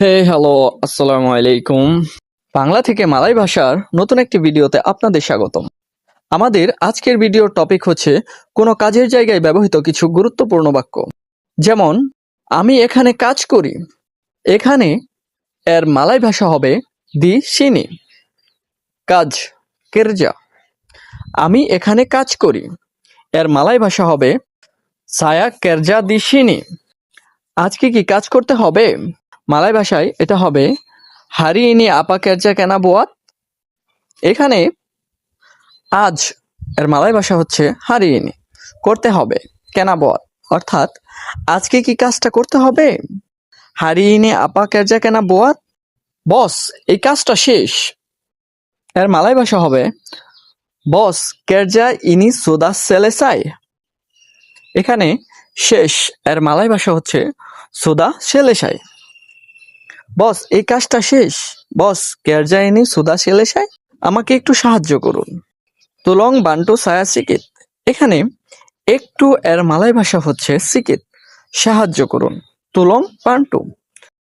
Hello, আসসালামু আলাইকুম। বাংলা থেকে মালয় ভাষার নতুন একটি ভিডিওতে আপনাদের স্বাগতম। আমাদের আজকের ভিডিওর টপিক হচ্ছে কোনো কাজের জায়গায় ব্যবহৃত কিছু গুরুত্বপূর্ণ বাক্য। যেমন, আমি এখানে কাজ করি। এখানে এর মালয় ভাষা হবে দি সিনি। কাজ, কেরজা। আমি এখানে কাজ করি। এর মালয় ভাষা হবে সায়া কেরজা দি সিনি। আজকে কি কাজ করতে হবে? মালয় ভাষায় এটা হবে হারি ইনি আপা কেরজা কেনা বোয়াত। এখানে আজ এর মালয় ভাষা হচ্ছে হারি ইনি, করতে হবে, কেনা বোয়াত। অর্থাৎ আজকে কি কাজটা করতে হবে? হারি ইনি আপা কেরজা কেনা বোয়াত। বস, এই কাজটা শেষ। এর মালয় ভাষা হবে বস কেরজা ইনি সুদা সেলেসাই। এখানে শেষ এর মালয় ভাষা হচ্ছে সুদা সেলেসাই। বস, এই কাজটা শেষ। বস কেরজা ইনি সুদা সেলেসাই। আমাকে একটু সাহায্য করুন। তুলং বান্টু সায়া সিকিত। এখানে একটু এর মালয় ভাষা হচ্ছে সিকিত, সাহায্য করুন। তুলং বান্টু।